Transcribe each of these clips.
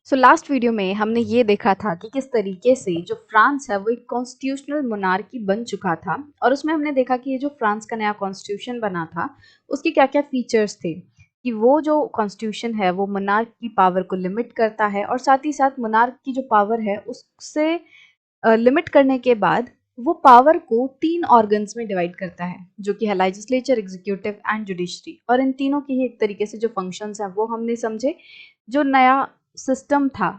Last video में हमने ये देखा था कि किस तरीके से जो फ्रांस है वो एक कॉन्स्टिट्यूशनल मोनार्की बन चुका था। और उसमें हमने देखा कि ये जो फ्रांस का नया कॉन्स्टिट्यूशन बना था उसके क्या क्या फीचर्स थे, कि वो जो कॉन्स्टिट्यूशन है वो मोनार्क की पावर को लिमिट करता है और साथ ही साथ मोनार्क की जो पावर है उससे लिमिट करने के बाद वो पावर को 3 ऑर्गन्स में डिवाइड करता है, जो कि है लेजिस्लेचर, एग्जीक्यूटिव एंड जुडिशरी। और इन तीनों की ही एक तरीके से जो फंक्शंस हैं वो हमने समझे। जो नया सिस्टम था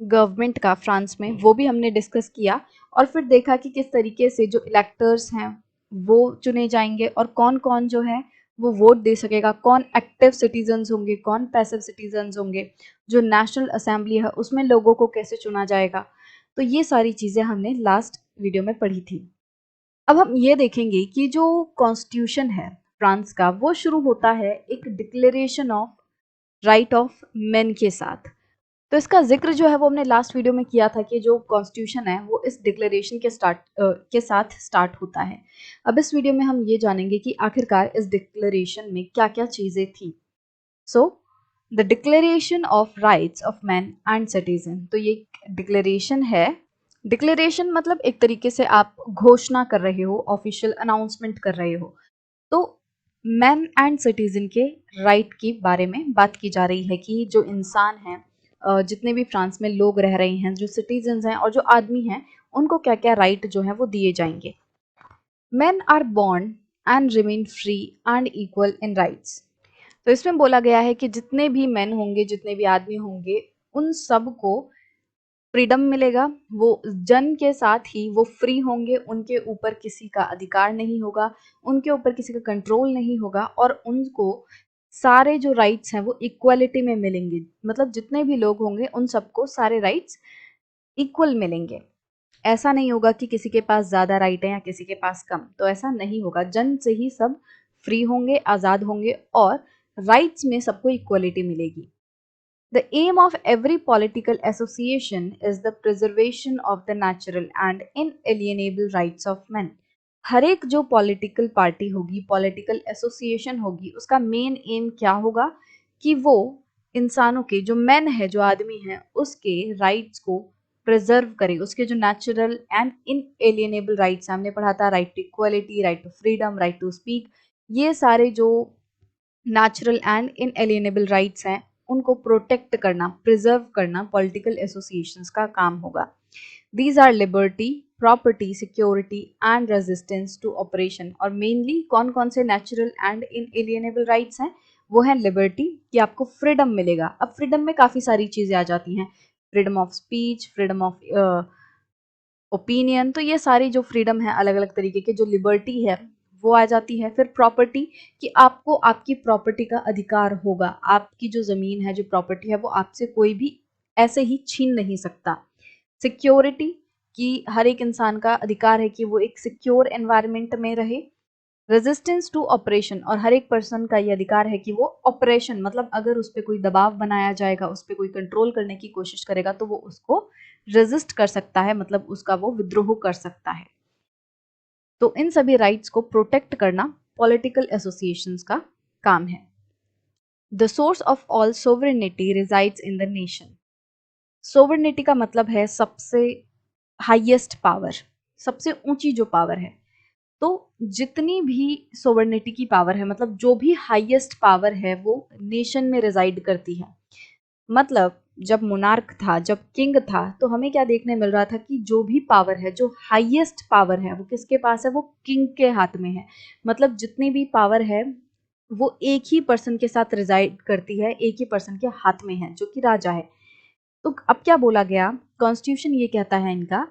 गवर्नमेंट का फ्रांस में वो भी हमने डिस्कस किया और फिर देखा कि किस तरीके से जो इलेक्टर्स हैं वो चुने जाएंगे और कौन कौन जो है वो वोट दे सकेगा, कौन एक्टिव सिटीजन्स होंगे, कौन पैसिव सिटीजन्स होंगे, जो नेशनल असेंबली है उसमें लोगों को कैसे चुना जाएगा। तो ये सारी चीज़ें हमने लास्ट वीडियो में पढ़ी थी। अब हम ये देखेंगे कि जो कॉन्स्टिट्यूशन है फ्रांस का वो शुरू होता है एक declaration of right of main के साथ। तो इसका जिक्र जो है वो हमने लास्ट वीडियो में किया था कि जो कॉन्स्टिट्यूशन है वो इस डिक्लेरेशन के साथ स्टार्ट होता है। अब इस वीडियो में हम ये जानेंगे कि आखिरकार इस डिक्लेरेशन में क्या क्या चीज़ें थी। So the declaration of rights of man and citizen, तो ये डिक्लेरेशन है। डिक्लेरेशन मतलब एक तरीके से आप घोषणा कर रहे हो, ऑफिशियल अनाउंसमेंट कर रहे हो। तो मैन एंड सिटीजन के राइट के बारे में बात की जा रही है कि जो इंसान हैं, जितने भी फ्रांस में लोग रह रहे हैं, जो सिटीजन्स हैं और जो आदमी हैं, उनको क्या क्या राइट जो है वो दिए जाएंगे। Man are born and remain free and equal in rights. तो इसमें बोला गया है कि जितने भी मैन होंगे, जितने भी आदमी होंगे, उन सब को फ्रीडम मिलेगा। वो जन के साथ ही वो फ्री होंगे, उनके ऊपर किसी का अधिकार नहीं होगा, उनके ऊपर किसी का कंट्रोल नहीं होगा और उनको सारे जो राइट्स हैं वो इक्वालिटी में मिलेंगे। मतलब जितने भी लोग होंगे उन सबको सारे राइट्स इक्वल मिलेंगे। ऐसा नहीं होगा कि किसी के पास ज़्यादा राइट है या किसी के पास कम, तो ऐसा नहीं होगा। जन से ही सब फ्री होंगे, आज़ाद होंगे और राइट्स में सबको इक्वलिटी मिलेगी। The aim of every political association is the preservation of the natural and inalienable rights of men. हर एक जो पॉलिटिकल पार्टी होगी, पॉलिटिकल एसोसिएशन होगी, उसका मेन एम क्या होगा कि वो इंसानों के, जो मैन है, जो आदमी है, उसके राइट्स को प्रिजर्व करे। उसके जो नेचुरल एंड इनएलिएनेबल राइट्स हमने पढ़ा था, right to equality, right to freedom, right to speak, ये सारे जो नेचुरल एंड इनएलिएनेबल राइट्स हैं उनको प्रोटेक्ट करना, प्रिजर्व करना पॉलिटिकल एसोसिएशंस का काम होगा। These are liberty, property, security and resistance to oppression. और मेनली कौन कौन से नेचुरल एंड इनएलिएनेबल राइट्स हैं? वो है लिबर्टी, कि आपको फ्रीडम मिलेगा। अब फ्रीडम में काफ़ी सारी चीज़ें आ जाती हैं, freedom of speech, freedom of opinion. तो ये सारी जो फ्रीडम है अलग अलग तरीके के, जो लिबर्टी है वो आ जाती है। फिर प्रॉपर्टी, कि आपको आपकी प्रॉपर्टी का अधिकार होगा, आपकी जो ज़मीन है, जो प्रॉपर्टी है, वो आपसे कोई भी ऐसे ही छीन नहीं सकता। सिक्योरिटी, कि हर एक इंसान का अधिकार है कि वो एक सिक्योर एनवायरनमेंट में रहे। रेजिस्टेंस टू ऑपरेशन, और हर एक पर्सन का ये अधिकार है कि वो ऑपरेशन, मतलब अगर उस पर कोई दबाव बनाया जाएगा, उस पर कोई कंट्रोल करने की कोशिश करेगा तो वो उसको रेजिस्ट कर सकता है, मतलब उसका वो विद्रोह कर सकता है। तो इन सभी राइट्स को प्रोटेक्ट करना पॉलिटिकल एसोसिएशंस का काम है। The source of all sovereignty resides in the nation. Sovereignty का मतलब है सबसे हाईएस्ट पावर, सबसे ऊंची जो पावर है। तो जितनी भी सोवरेनिटी की पावर है, मतलब जो भी हाईएस्ट पावर है, वो नेशन में रिजाइड करती है। मतलब जब मोनार्क था, जब किंग था, तो हमें क्या देखने मिल रहा था कि जो भी पावर है, जो हाईएस्ट पावर है, वो किसके पास है? वो किंग के हाथ में है। मतलब जितनी भी पावर है वो एक ही पर्सन के साथ रिजाइड करती है, एक ही पर्सन के हाथ में है, जो कि राजा है। तो अब क्या बोला गया, कॉन्स्टिट्यूशन ये कहता है इनका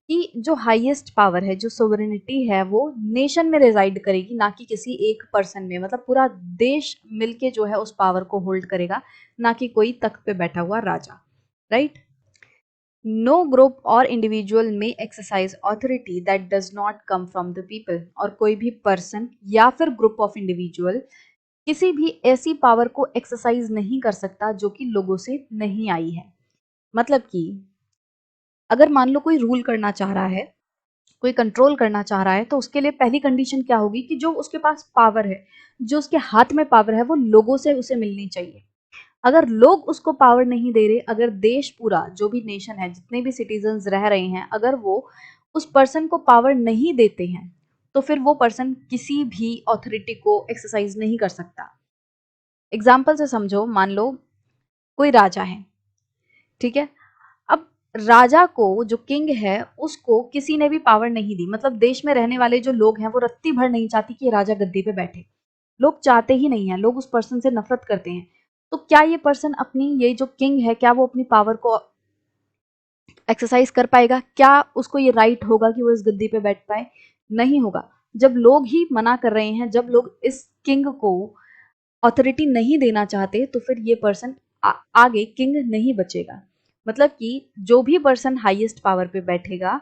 कि जो हाईएस्ट पावर है, जो सोवरेनिटी है, वो नेशन में रिजाइड करेगी, ना कि किसी एक पर्सन में। मतलब पूरा देश मिलके जो है उस पावर को होल्ड करेगा, ना कि कोई तख्त पे बैठा हुआ राजा। राइट। नो ग्रुप और इंडिविजुअल में exercise authority that does not come from the people. और कोई भी पर्सन या फिर ग्रुप ऑफ इंडिविजुअल किसी भी ऐसी पावर को एक्सरसाइज नहीं कर सकता जो कि लोगों से नहीं आई है। मतलब कि अगर मान लो कोई रूल करना चाह रहा है, कोई कंट्रोल करना चाह रहा है, तो उसके लिए पहली कंडीशन क्या होगी कि जो उसके पास पावर है, जो उसके हाथ में पावर है, वो लोगों से उसे मिलनी चाहिए। अगर लोग उसको पावर नहीं दे रहे, अगर देश पूरा, जो भी नेशन है, जितने भी सिटीजन्स रह रहे हैं, अगर वो उस पर्सन को पावर नहीं देते हैं, तो फिर वो पर्सन किसी भी अथॉरिटी को एक्सरसाइज नहीं कर सकता। एग्जाम्पल से समझो, मान लो कोई राजा है, ठीक है। अब राजा को, जो किंग है, उसको किसी ने भी पावर नहीं दी, मतलब देश में रहने वाले जो लोग हैं वो रत्ती भर नहीं चाहती कि राजा गद्दी पे बैठे, लोग चाहते ही नहीं है, लोग उस पर्सन से नफरत करते हैं। तो क्या ये पर्सन अपनी, ये जो किंग है, क्या वो अपनी पावर को एक्सरसाइज कर पाएगा? क्या उसको ये राइट होगा कि वो इस गद्दी पे बैठ पाए? नहीं होगा। जब लोग ही मना कर रहे हैं, जब लोग इस किंग को अथॉरिटी नहीं देना चाहते, तो फिर ये पर्सन आगे किंग नहीं बचेगा। मतलब कि जो भी पर्सन हाईएस्ट पावर पे बैठेगा,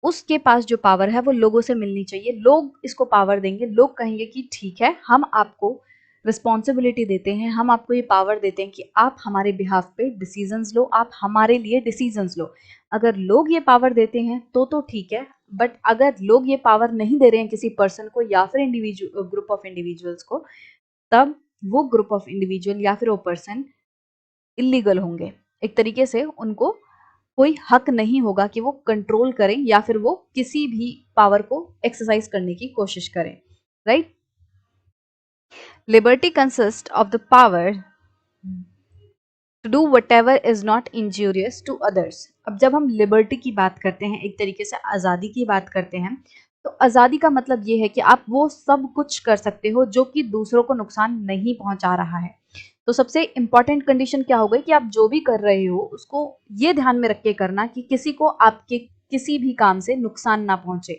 उसके पास जो पावर है वो लोगों से मिलनी चाहिए। लोग इसको पावर देंगे, लोग कहेंगे कि ठीक है, हम आपको रिस्पॉन्सिबिलिटी देते हैं, हम आपको ये पावर देते हैं कि आप हमारे बिहाफ पे डिसीजंस लो, आप हमारे लिए डिसीजंस लो। अगर लोग ये पावर देते हैं तो ठीक है, बट अगर लोग ये पावर नहीं दे रहे हैं किसी पर्सन को या फिर इंडिविजुअल, ग्रुप ऑफ इंडिविजुअल्स को, तब वो ग्रुप ऑफ इंडिविजुअल या फिर वो पर्सन इलीगल होंगे। एक तरीके से उनको कोई हक नहीं होगा कि वो कंट्रोल करें या फिर वो किसी भी पावर को एक्सरसाइज करने की कोशिश करें, right. Liberty consist of the power to do whatever is not injurious to others. अब जब हम लिबर्टी की बात करते हैं, एक तरीके से आज़ादी की बात करते हैं, तो आज़ादी का मतलब ये है कि आप वो सब कुछ कर सकते हो जो कि दूसरों को नुकसान नहीं पहुंचा रहा है। तो सबसे इंपॉर्टेंट कंडीशन क्या हो गई कि आप जो भी कर रहे हो उसको ये ध्यान में रख के करना कि किसी को आपके किसी भी काम से नुकसान ना पहुंचे।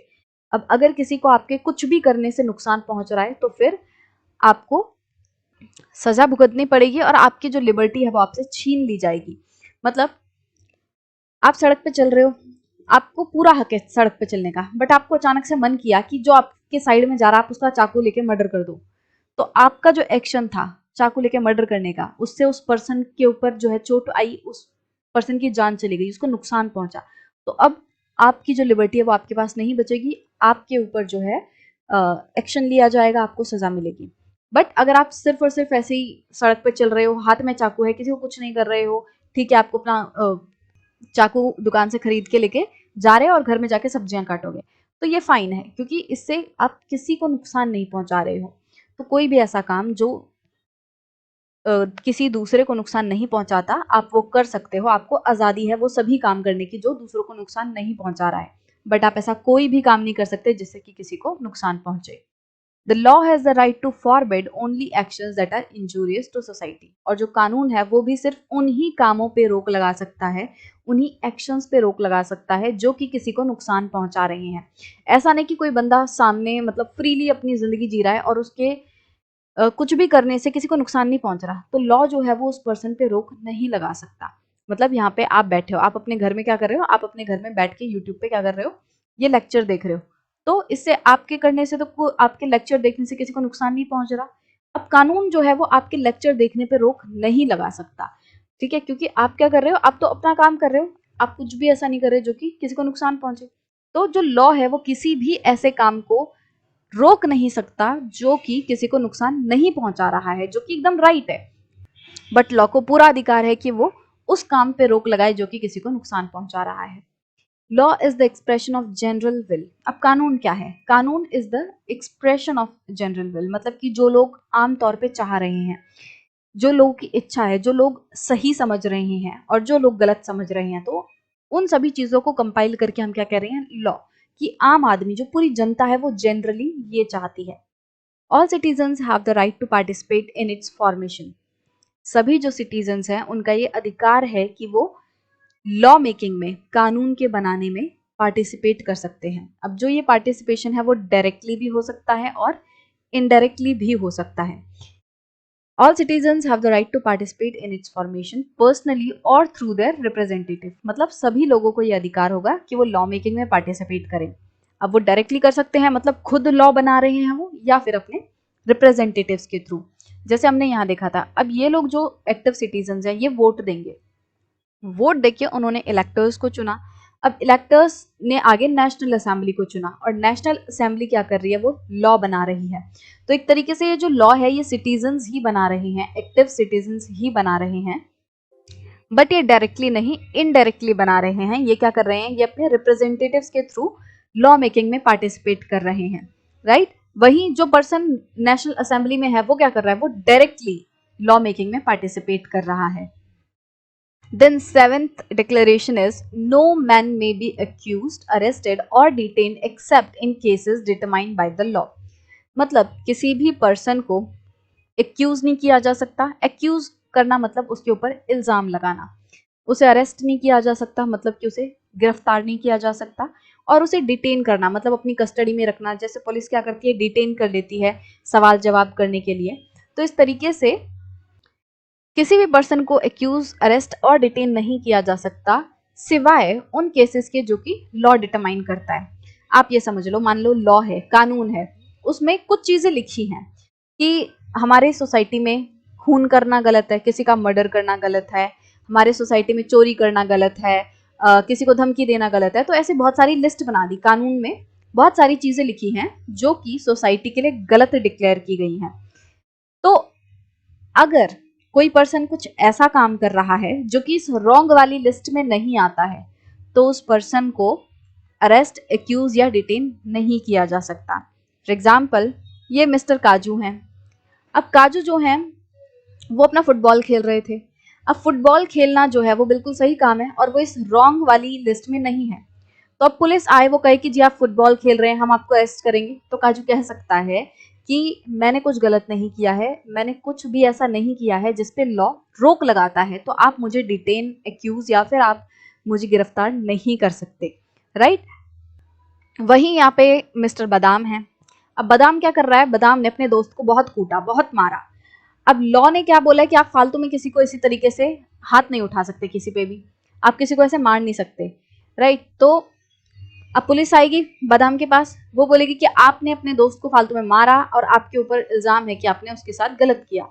अब अगर किसी को आपके कुछ भी करने से नुकसान पहुंच रहा है, तो फिर आपको सजा भुगतनी पड़ेगी और आपकी जो लिबर्टी है वो आपसे छीन ली जाएगी। मतलब आप सड़क पे चल रहे हो, आपको पूरा हक है सड़क पे चलने का, बट आपको अचानक से मन किया कि जो आपके साइड में जा रहा है आप उसका चाकू लेके मर्डर कर दो। तो आपका जो एक्शन था चाकू लेके मर्डर करने का, उससे उस पर्सन के ऊपर जो है चोट आई, उस पर्सन की जान चली गई, उसको नुकसान पहुंचा। तो अब आपकी जो लिबर्टी है वो आपके पास नहीं बचेगी, आपके ऊपर जो है एक्शन लिया जाएगा, आपको सजा मिलेगी। बट अगर आप सिर्फ और सिर्फ ऐसे ही सड़क पर चल रहे हो, हाथ में चाकू है, किसी को कुछ नहीं कर रहे हो, ठीक है, आपको अपना चाकू दुकान से खरीद के लेके जा रहे हो और घर में जाके सब्जियां काटोगे, तो ये फाइन है, क्योंकि इससे आप किसी को नुकसान नहीं पहुंचा रहे हो। तो कोई भी ऐसा काम जो किसी दूसरे को नुकसान नहीं पहुंचाता, आप वो कर सकते हो। आपको आज़ादी है वो सभी काम करने की जो दूसरों को नुकसान नहीं पहुंचा रहा है, बट आप ऐसा कोई भी काम नहीं कर सकते जिससे कि किसी को नुकसान पहुंचे। The law has the right to forbid only actions that are injurious to society. और जो कानून है वो भी सिर्फ उन्हीं कामों पे रोक लगा सकता है, उन्हीं एक्शंस पे रोक लगा सकता है जो कि किसी को नुकसान पहुंचा रहे हैं। ऐसा नहीं कि कोई बंदा सामने मतलब फ्रीली अपनी जिंदगी जी रहा है और उसके कुछ भी करने से किसी को नुकसान नहीं पहुंच रहा, तो लॉ जो है वो उस पर्सन पे रोक नहीं लगा सकता। मतलब यहाँ पे आप बैठे हो, आप अपने घर में क्या कर रहे हो, आप अपने घर में बैठ के यूट्यूब पे क्या कर रहे हो, ये लेक्चर देख रहे हो, तो इससे आपके करने से तो आपके लेक्चर देखने से किसी को नुकसान नहीं पहुंच रहा। अब कानून जो है वो आपके लेक्चर देखने पे रोक नहीं लगा सकता, ठीक है, क्योंकि आप क्या कर रहे हो, आप तो अपना काम कर रहे हो, आप कुछ भी ऐसा नहीं कर रहे जो कि किसी को नुकसान पहुंचे। तो जो लॉ है वो किसी भी ऐसे काम को रोक नहीं सकता जो कि किसी को नुकसान नहीं पहुंचा रहा है, जो कि एकदम राइट है। बट लॉ को पूरा अधिकार है कि वो उस काम पे रोक लगाए जो कि किसी को नुकसान पहुंचा रहा है। Law is the expression of general will. अब कानून क्या है? कानून is the expression of general will, मतलब कि जो लोग आमतौर पे चाह रहे हैं, जो लोगों की इच्छा है, जो लोग सही समझ रहे हैं और जो लोग गलत समझ रहे हैं, तो उन सभी चीजों को कंपाइल करके हम क्या कह रहे हैं? लॉ। कि आम आदमी, जो पूरी जनता है, वो जनरली ये चाहती है। All citizens have the right to participate in its formation. सभी जो सिटीजन्स हैं उनका ये अधिकार है कि वो लॉ मेकिंग में, कानून के बनाने में पार्टिसिपेट कर सकते हैं। अब जो ये पार्टिसिपेशन है वो डायरेक्टली भी हो सकता है और इनडायरेक्टली भी हो सकता है। All citizens have the right to participate in its formation personally और थ्रू देयर रिप्रेजेंटेटिव। मतलब सभी लोगों को ये अधिकार होगा कि वो लॉ मेकिंग में पार्टिसिपेट करें। अब वो डायरेक्टली कर सकते हैं, मतलब खुद लॉ बना रहे हैं वो, या फिर अपने रिप्रेजेंटेटिव्स के थ्रू, जैसे हमने यहाँ देखा था। अब ये लोग जो एक्टिव सिटीजन्स हैं ये वोट देंगे, वोट देके उन्होंने इलेक्टर्स को चुना। अब इलेक्टर्स ने आगे नेशनल असेंबली को चुना और नेशनल असेंबली क्या कर रही है, वो लॉ बना रही है। तो एक तरीके से ये जो लॉ है ये सिटीजन्स ही बना रहे हैं, एक्टिव सिटीजन्स ही बना रहे हैं, बट ये डायरेक्टली नहीं इनडायरेक्टली बना रहे हैं। ये क्या कर रहे हैं, ये अपने रिप्रेजेंटेटिव्स के थ्रू लॉ मेकिंग में पार्टिसिपेट कर रहे हैं, राइट। वहीं जो पर्सन नेशनल असेंबली में है वो क्या कर रहा है, वो डायरेक्टली लॉ मेकिंग में पार्टिसिपेट कर रहा है। Then seventh declaration is no man may be accused, arrested or detained except in cases determined by the law। मतलब किसी भी पर्सन को एक्यूज नहीं किया जा सकता। एक्यूज करना मतलब उसके ऊपर इल्जाम लगाना। उसे अरेस्ट नहीं किया जा सकता, मतलब कि उसे गिरफ्तार नहीं किया जा सकता। और उसे डिटेन करना मतलब अपनी कस्टडी में रखना, जैसे पुलिस क्या करती है, डिटेन कर लेती है सवाल जवाब करने के लिए। तो इस तरीके से किसी भी पर्सन को एक्यूज, अरेस्ट और डिटेन नहीं किया जा सकता सिवाय उन केसेस के जो कि लॉ डिटरमाइन करता है। आप ये समझ लो, मान लो लॉ है, कानून है, उसमें कुछ चीजें लिखी हैं कि हमारे सोसाइटी में खून करना गलत है, किसी का मर्डर करना गलत है, हमारे सोसाइटी में चोरी करना गलत है, किसी को धमकी देना गलत है। तो ऐसे बहुत सारी लिस्ट बना दी, कानून में बहुत सारी चीजें लिखी हैं जो कि सोसाइटी के लिए गलत डिक्लेयर की गई हैं। तो अगर कोई पर्सन कुछ ऐसा काम कर रहा है जो कि इस रॉन्ग वाली लिस्ट में नहीं आता है, तो उस पर्सन को अरेस्ट, एक्यूज या डिटेन नहीं किया जा सकता। फॉर एग्जाम्पल, ये मिस्टर काजू हैं। अब काजू जो हैं वो अपना फुटबॉल खेल रहे थे। अब फुटबॉल खेलना जो है वो बिल्कुल सही काम है और वो इस रॉन्ग वाली लिस्ट में नहीं है। तो अब पुलिस आए, वो कहे कि जी आप फुटबॉल खेल रहे हैं, हम आपको अरेस्ट करेंगे, तो काजू कह सकता है कि मैंने कुछ गलत नहीं किया है, मैंने कुछ भी ऐसा नहीं किया है जिस पे लॉ रोक लगाता है, तो आप मुझे डिटेन, एक्यूज या फिर आप मुझे गिरफ्तार नहीं कर सकते, राइट। वहीं यहाँ पे मिस्टर बादाम है। अब बादाम क्या कर रहा है, बादाम ने अपने दोस्त को बहुत कूटा, बहुत मारा। अब लॉ ने क्या बोला है कि आप फालतू में किसी को इसी तरीके से हाथ नहीं उठा सकते, किसी पे भी आप किसी को ऐसे मार नहीं सकते, राइट। तो अब पुलिस आएगी बादाम के पास, वो बोलेगी कि आपने अपने दोस्त को फालतू में मारा और आपके ऊपर इल्जाम है कि आपने उसके साथ गलत किया।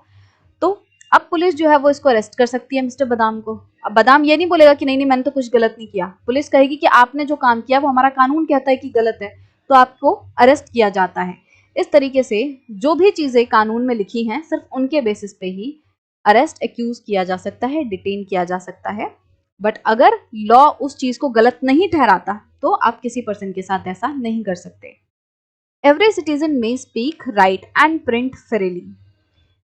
तो अब पुलिस जो है वो इसको अरेस्ट कर सकती है मिस्टर बादाम को। अब बादाम ये नहीं बोलेगा कि नहीं नहीं मैंने तो कुछ गलत नहीं किया। पुलिस कहेगी कि आपने जो काम किया वो हमारा कानून कहता है कि गलत है, तो आपको अरेस्ट किया जाता है। इस तरीके से जो भी चीजें कानून में लिखी हैं सिर्फ उनके बेसिस पे ही अरेस्ट, एक्यूज किया जा सकता है, डिटेन किया जा सकता है। बट अगर लॉ उस चीज को गलत नहीं ठहराता तो आप किसी पर्सन के साथ ऐसा नहीं कर सकते। Every citizen may speak, right and print freely.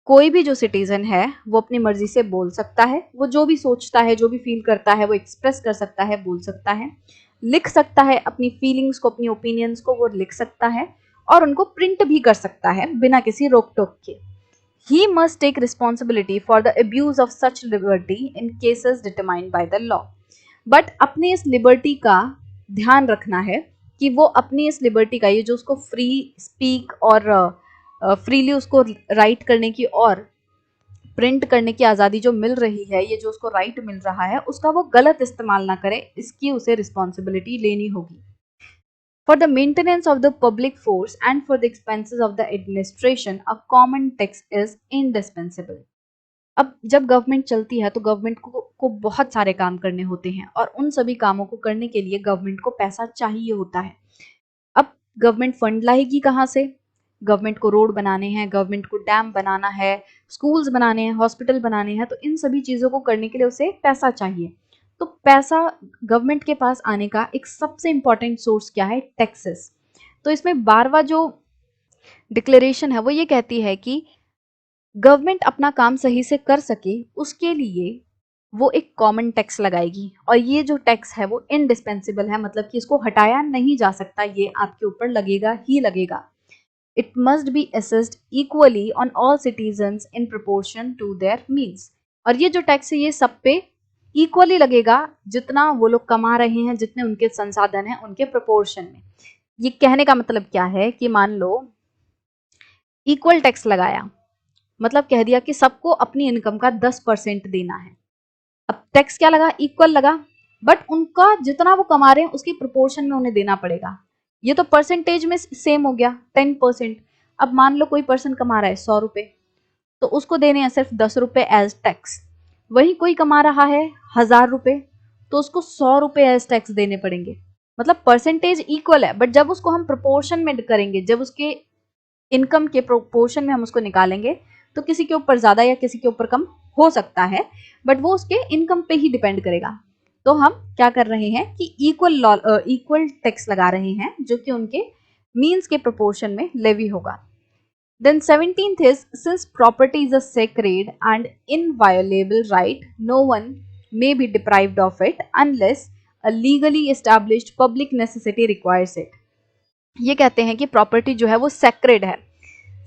कोई भी जो सिटीजन है वो अपनी मर्जी से बोल सकता है, वो जो भी सोचता है, जो भी फील करता है वो एक्सप्रेस कर सकता है, बोल सकता है, लिख सकता है, अपनी फीलिंग्स को, अपनी ओपिनियंस को वो लिख सकता है और उनको प्रिंट भी कर सकता है बिना किसी रोक टोक के। He must take responsibility for the abuse of such liberty in cases determined by the law। But अपनी इस लिबर्टी का ध्यान रखना है कि वो अपनी इस लिबर्टी का, ये जो उसको फ्री स्पीक और फ्रीली उसको राइट करने की और प्रिंट करने की आज़ादी जो मिल रही है, ये जो उसको राइट मिल रहा है, उसका वो गलत इस्तेमाल ना करे, इसकी उसे रिस्पॉन्सिबिलिटी लेनी होगी। For the maintenance of the public force and for the expenses of the administration, a common tax is indispensable। अब जब गवर्नमेंट चलती है तो गवर्नमेंट को बहुत सारे काम करने होते हैं और उन सभी कामों को करने के लिए गवर्नमेंट को पैसा चाहिए होता है। अब गवर्नमेंट फंड लाएगी कहाँ से? गवर्नमेंट को रोड बनाने हैं, गवर्नमेंट को डैम बनाना है, स्कूल्स बनाने हैं, हॉस्पिटल बनाने हैं, तो इन सभी चीज़ों को करने के लिए उसे पैसा चाहिए। तो पैसा गवर्नमेंट के पास आने का एक सबसे इम्पॉर्टेंट सोर्स क्या है? टैक्सेस। तो इसमें 12वां जो डिक्लेरेशन है वो ये कहती है कि गवर्नमेंट अपना काम सही से कर सके उसके लिए वो एक कॉमन टैक्स लगाएगी और ये जो टैक्स है वो इनडिस्पेंसिबल है, मतलब कि इसको हटाया नहीं जा सकता, ये आपके ऊपर लगेगा ही लगेगा। It must be assessed equally on all citizens in proportion to their means. और ये जो टैक्स है ये सब पे इक्वली लगेगा, जितना वो लोग कमा रहे हैं, जितने उनके संसाधन हैं उनके प्रोपोर्शन में। ये कहने का मतलब क्या है कि मान लो इक्वल टैक्स लगाया, मतलब कह दिया कि सबको अपनी इनकम का 10% देना है। अब टैक्स क्या लगा? इक्वल लगा, बट उनका जितना वो कमा रहे हैं उसकी प्रोपोर्शन में उन्हें देना पड़ेगा। ये तो परसेंटेज में सेम हो गया 10%। अब मान लो कोई पर्सन कमा रहा है 100 रुपए, तो उसको देने हैं सिर्फ 10 रुपए एज टैक्स। वही कोई कमा रहा है 1000 रुपए, तो उसको 100 रुपए एज टैक्स देने पड़ेंगे। मतलब परसेंटेज इक्वल है, बट जब उसको हम प्रोपोर्शन में करेंगे, जब उसके इनकम के प्रोपोर्शन में हम उसको निकालेंगे, तो किसी के ऊपर ज्यादा या किसी के ऊपर कम हो सकता है, बट वो उसके इनकम पे ही डिपेंड करेगा। तो हम क्या कर रहे हैं कि इक्वल टैक्स लगा रहे हैं जो कि उनके मीन्स के प्रोपोर्शन में लेवी होगा। Then 17th is, since property is a sacred and inviolable right, no one may be deprived of it unless a legally established public necessity requires it. ये कहते हैं कि प्रॉपर्टी जो है वो सेक्रेड है।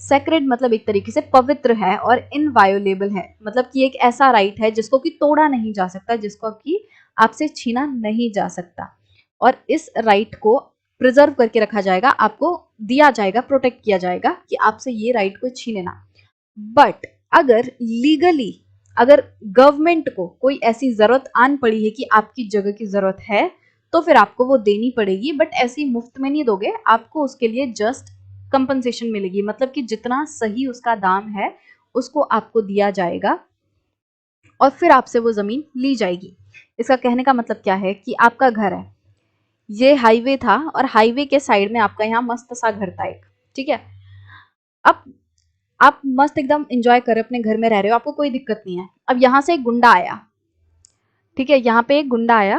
सेक्रेड मतलब एक तरीके से पवित्र है, और इनवायोलेबल है मतलब कि एक ऐसा राइट है जिसको कि तोड़ा नहीं जा सकता, जिसको कि आपसे छीना नहीं जा सकता, और इस राइट को प्रिजर्व करके रखा जाएगा, आपको दिया जाएगा, प्रोटेक्ट किया जाएगा कि आपसे ये राइट को छीने ना। बट अगर लीगली, अगर गवर्नमेंट को कोई ऐसी जरूरत आन पड़ी है कि आपकी जगह की जरूरत है, तो फिर आपको वो देनी पड़ेगी, बट ऐसी मुफ्त में नहीं दोगे, आपको उसके लिए जस्ट कंपनसेशन मिलेगी, मतलब कि जितना सही उसका दाम है उसको आपको दिया जाएगा और फिर आपसे वो जमीन ली जाएगी। इसका कहने का मतलब क्या है कि आपका घर है, ये हाईवे था और हाईवे के साइड में आपका यहाँ मस्त सा घर था एक, ठीक है। अब आप मस्त एकदम एंजॉय कर रहे हो, अपने घर में रह रहे हो, आपको कोई दिक्कत नहीं है। अब यहाँ से एक गुंडा आया, ठीक है, यहाँ पे एक गुंडा आया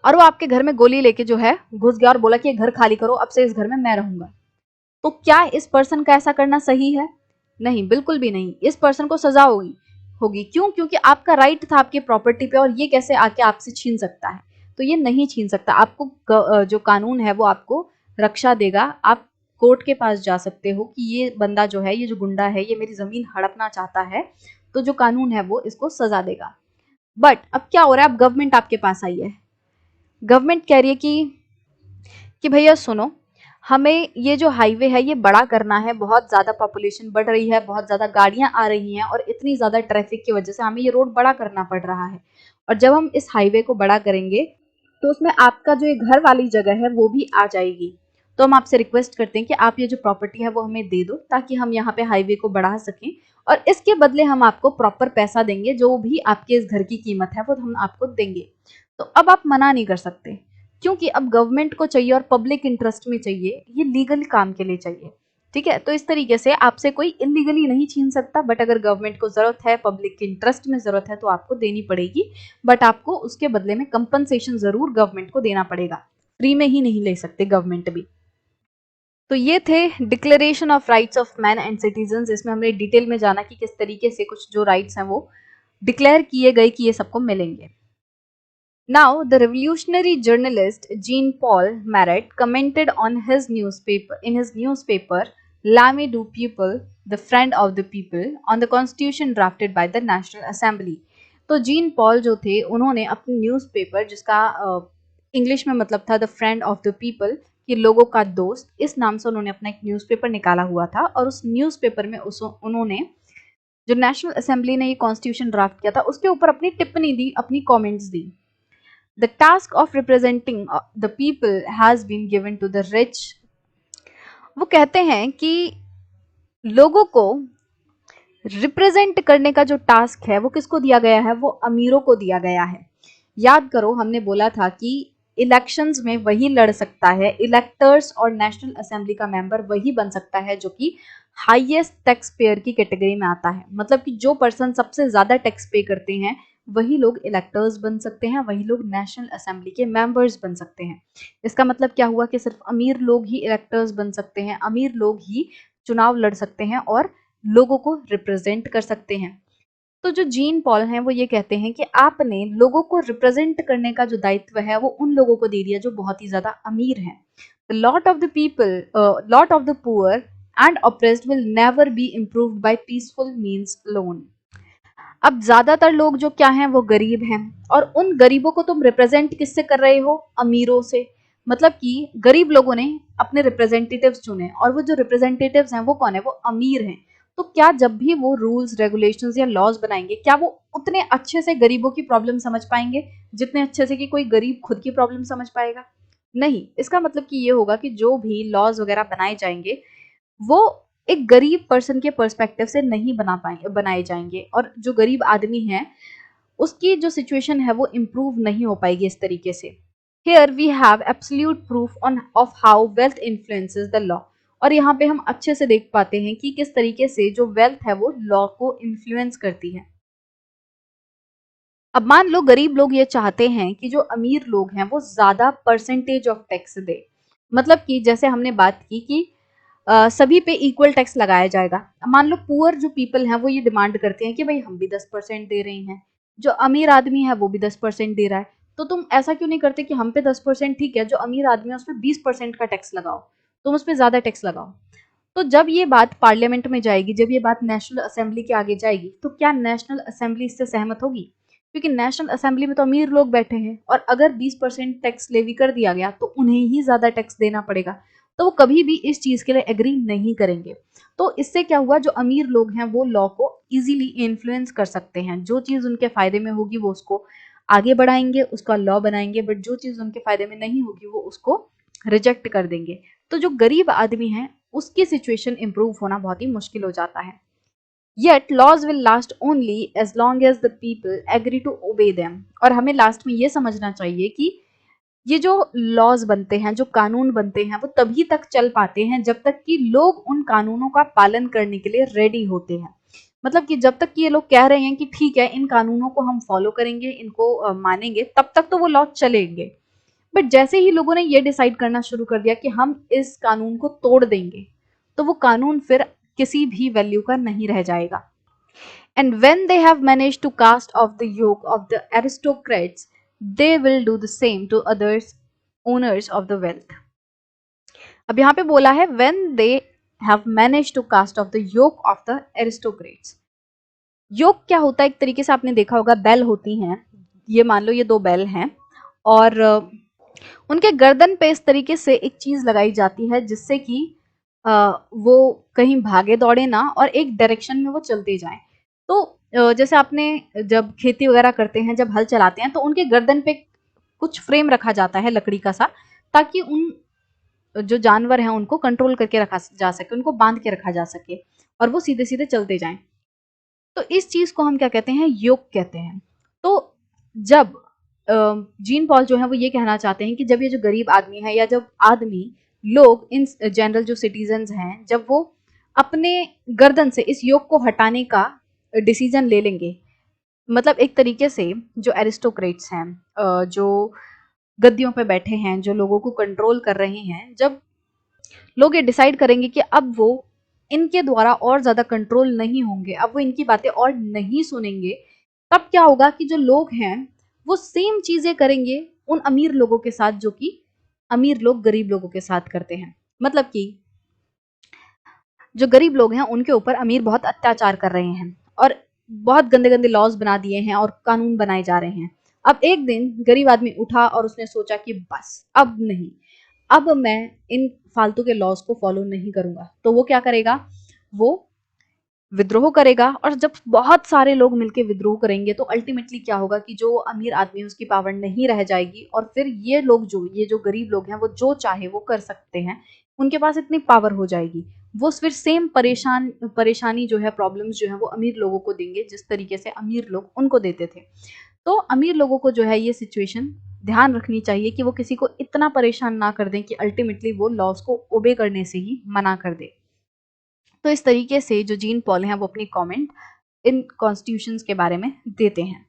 और वो आपके घर में गोली लेके जो है घुस गया और बोला कि ये घर खाली करो, अब से इस घर में मैं रहूंगा। तो क्या इस पर्सन का ऐसा करना सही है? नहीं, बिल्कुल भी नहीं। इस पर्सन को सजा होगी होगी क्यों? क्योंकि आपका राइट था आपकी प्रॉपर्टी पे, और ये कैसे आके आपसे छीन सकता है? तो ये नहीं छीन सकता। आपको जो कानून है वो आपको रक्षा देगा। आप कोर्ट के पास जा सकते हो कि ये बंदा जो है, ये जो गुंडा है, ये मेरी जमीन हड़पना चाहता है, तो जो कानून है वो इसको सजा देगा। बट अब क्या हो रहा है, अब गवर्नमेंट आपके पास आई है, गवर्नमेंट कह रही है कि भैया सुनो, हमें ये जो हाईवे है ये बड़ा करना है, बहुत ज़्यादा पॉपुलेशन बढ़ रही है, बहुत ज़्यादा गाड़ियां आ रही हैं, और इतनी ज़्यादा ट्रैफिक की वजह से हमें ये रोड बड़ा करना पड़ रहा है। और जब हम इस हाईवे को बड़ा करेंगे तो उसमें आपका जो ये घर वाली जगह है वो भी आ जाएगी। तो हम आपसे रिक्वेस्ट करते हैं कि आप ये जो प्रॉपर्टी है वो हमें दे दो, ताकि हम यहाँ पे हाईवे को बढ़ा सकें, और इसके बदले हम आपको प्रॉपर पैसा देंगे, जो भी आपके इस घर की कीमत है वो हम आपको देंगे। तो अब आप मना नहीं कर सकते, क्योंकि अब गवर्नमेंट को चाहिए और पब्लिक इंटरेस्ट में चाहिए, ये लीगल काम के लिए चाहिए, ठीक है। तो इस तरीके से आपसे कोई इलीगली नहीं छीन सकता, बट अगर गवर्नमेंट को जरूरत है, पब्लिक के इंटरेस्ट में जरूरत है, तो आपको देनी पड़ेगी, बट आपको उसके बदले में कंपनसेशन जरूर गवर्नमेंट को देना पड़ेगा, फ्री में ही नहीं ले सकते गवर्नमेंट भी। तो ये थे declaration of rights of man and citizens. इसमें हमने डिटेल में जाना कि किस तरीके से कुछ जो राइट्स हैं वो डिक्लेयर किए गए कि ये सबको मिलेंगे। Now, the revolutionary journalist Jean-Paul Marat commented on his newspaper L'Ami du Peuple, the Friend of the People, on the Constitution drafted by the National Assembly. तो जीन पॉल जो थे उन्होंने अपने न्यूज़पेपर, जिसका इंग्लिश में मतलब था the friend of the people, कि लोगों का दोस्त, इस नाम से उन्होंने अपना एक न्यूज़पेपर निकाला हुआ था, और उस न्यूज़पेपर में उन्होंने जो नेशनल असेंबली ने ये कॉन्स्टिट्यूशन ड्राफ्ट किया था उसके ऊपर अपनी टिप्पणी दी, अपनी comments the. The task of representing the people has been given to the rich. वो कहते हैं कि लोगों को रिप्रेजेंट करने का जो टास्क है वो किसको दिया गया है? वो अमीरों को दिया गया है। याद करो, हमने बोला था कि इलेक्शंस में वही लड़ सकता है, इलेक्टर्स और नेशनल असेंबली का मेंबर वही बन सकता है जो कि हाईएस्ट टैक्स पेयर की कैटेगरी में आता है। मतलब कि जो पर्सन सबसे ज्यादा टैक्स पे करते हैं वही लोग इलेक्टर्स बन सकते हैं, वही लोग नेशनल असेंबली के मेंबर्स बन सकते हैं। इसका मतलब क्या हुआ कि सिर्फ अमीर लोग ही इलेक्टर्स बन सकते हैं, अमीर लोग ही चुनाव लड़ सकते हैं और लोगों को रिप्रेजेंट कर सकते हैं। तो जो जीन पॉल हैं वो ये कहते हैं कि आपने लोगों को रिप्रेजेंट करने का जो दायित्व है वो उन लोगों को दे दिया जो बहुत ही ज्यादा अमीर हैं। The lot of the people, lot of the poor and oppressed will never be improved by peaceful means alone. अब ज्यादातर लोग जो क्या हैं वो गरीब हैं, और उन गरीबों को तुम रिप्रेजेंट किससे कर रहे हो? अमीरों से। मतलब कि गरीब लोगों ने अपने रिप्रेजेंटेटिव्स चुने, और वो जो रिप्रेजेंटेटिव्स हैं वो कौन है? वो अमीर हैं। तो क्या जब भी वो रूल्स, रेगुलेशंस या लॉज बनाएंगे, क्या वो उतने अच्छे से गरीबों की प्रॉब्लम समझ पाएंगे जितने अच्छे से कि कोई गरीब खुद की प्रॉब्लम समझ पाएगा? नहीं। इसका मतलब कि ये होगा कि जो भी लॉज वगैरह बनाए जाएंगे वो एक गरीब पर्सन के पर्सपेक्टिव से नहीं बनाए जाएंगे, और जो गरीब आदमी है उसकी जो सिचुएशन है वो इम्प्रूव नहीं हो पाएगी इस तरीके से। Here we have absolute proof on of how wealth influences the law। और यहाँ पे हम अच्छे से देख पाते हैं कि किस तरीके से जो वेल्थ है वो लॉ को इन्फ्लुएंस करती है। अब मान लो गरीब लोग ये चाहते हैं कि जो अमीर लोग हैं वो ज्यादा परसेंटेज ऑफ टैक्स दे। मतलब कि जैसे हमने बात की कि सभी पे इक्वल टैक्स लगाया जाएगा। मान लो पुअर जो पीपल हैं वो ये डिमांड करते हैं कि भाई हम भी 10% दे रहे हैं, जो अमीर आदमी है वो भी 10% दे रहा है, तो तुम ऐसा क्यों नहीं करते कि हम पे 10% ठीक है, जो अमीर आदमी है उसमें 20% का टैक्स लगाओ, तुम उस पर ज्यादा टैक्स लगाओ। तो जब ये बात पार्लियामेंट में जाएगी, जब ये बात नेशनल असेंबली के आगे जाएगी, तो क्या नेशनल असेंबली इससे सहमत होगी? क्योंकि नेशनल असेंबली में तो अमीर लोग बैठे हैं, और अगर 20% टैक्स लेवी कर दिया गया तो उन्हें ही ज्यादा टैक्स देना पड़ेगा, तो वो कभी भी इस चीज के लिए एग्री नहीं करेंगे। तो इससे क्या हुआ, जो अमीर लोग हैं वो लॉ को इजीली इन्फ्लुएंस कर सकते हैं। जो चीज उनके फायदे में होगी वो उसको आगे बढ़ाएंगे, उसका लॉ बनाएंगे, बट जो चीज उनके फायदे में नहीं होगी वो उसको रिजेक्ट कर देंगे। तो जो गरीब आदमी है उसकी सिचुएशन इंप्रूव होना बहुत ही मुश्किल हो जाता है। Yet laws will last only as long as the people agree to obey them। और हमें लास्ट में ये समझना चाहिए कि ये जो लॉज बनते हैं, जो कानून बनते हैं, वो तभी तक चल पाते हैं जब तक कि लोग उन कानूनों का पालन करने के लिए रेडी होते हैं। मतलब कि जब तक कि ये लोग कह रहे हैं कि ठीक है इन कानूनों को हम फॉलो करेंगे, इनको मानेंगे, तब तक तो वो लॉ चलेंगे। बट जैसे ही लोगों ने ये डिसाइड करना शुरू कर दिया कि हम इस कानून को तोड़ देंगे, तो वो कानून फिर किसी भी वैल्यू का नहीं रह जाएगा। And when they have managed to cast off the yoke of the aristocrats, they will do the same to others owners of the wealth। अब यहाँ पे बोला है when they have managed to cast off the yoke of the aristocrats। योक क्या होता है? एक तरीके से आपने देखा होगा, बैल होती हैं। ये मान लो ये दो बैल हैं, और उनके गर्दन पे इस तरीके से एक चीज लगाई जाती है जिससे कि वो कहीं भागे दौड़े ना और एक डायरेक्शन में वो चलते जाएं। तो जैसे आपने जब खेती वगैरह करते हैं, जब हल चलाते हैं, तो उनके गर्दन पे कुछ फ्रेम रखा जाता है लकड़ी का सा, ताकि उन जो जानवर हैं उनको कंट्रोल करके रखा जा सके, उनको बांध के रखा जा सके और वो सीधे सीधे चलते जाएं। तो इस चीज को हम क्या कहते हैं? योग कहते हैं। तो जब जीन पॉल जो है वो ये कहना चाहते हैं कि जब ये जो गरीब आदमी है, या जब आदमी लोग इन जनरल जो सिटीजन्स हैं, जब वो अपने गर्दन से इस योग को हटाने का डिसीजन ले लेंगे, मतलब एक तरीके से जो एरिस्टोक्रेट्स हैं, जो गद्दियों पे बैठे हैं, जो लोगों को कंट्रोल कर रहे हैं, जब लोग ये डिसाइड करेंगे कि अब वो इनके द्वारा और ज्यादा कंट्रोल नहीं होंगे, अब वो इनकी बातें और नहीं सुनेंगे, तब क्या होगा कि जो लोग हैं वो सेम चीजें करेंगे उन अमीर लोगों के साथ जो कि अमीर लोग गरीब लोगों के साथ करते हैं। मतलब कि जो गरीब लोग हैं उनके ऊपर अमीर बहुत अत्याचार कर रहे हैं और बहुत गंदे गंदे लॉज बना दिए हैं और कानून बनाए जा रहे हैं। अब एक दिन गरीब आदमी उठा और उसने सोचा कि बस अब नहीं, अब मैं इन फालतू के लॉज को फॉलो नहीं करूंगा। तो वो क्या करेगा? वो विद्रोह करेगा, और जब बहुत सारे लोग मिलकर विद्रोह करेंगे तो अल्टीमेटली क्या होगा कि जो अमीर आदमी है उसकी पावर नहीं रह जाएगी, और फिर ये जो गरीब लोग हैं वो जो चाहे वो कर सकते हैं, उनके पास इतनी पावर हो जाएगी, वो फिर सेम परेशानी जो है, प्रॉब्लम्स जो है वो अमीर लोगों को देंगे जिस तरीके से अमीर लोग उनको देते थे। तो अमीर लोगों को जो है ये सिचुएशन ध्यान रखनी चाहिए कि वो किसी को इतना परेशान ना कर दें कि अल्टीमेटली वो लॉज को ओबे करने से ही मना कर दे। तो इस तरीके से जो जीन पॉल हैं वो अपनी कमेंट इन कॉन्स्टिट्यूशंस के बारे में देते हैं।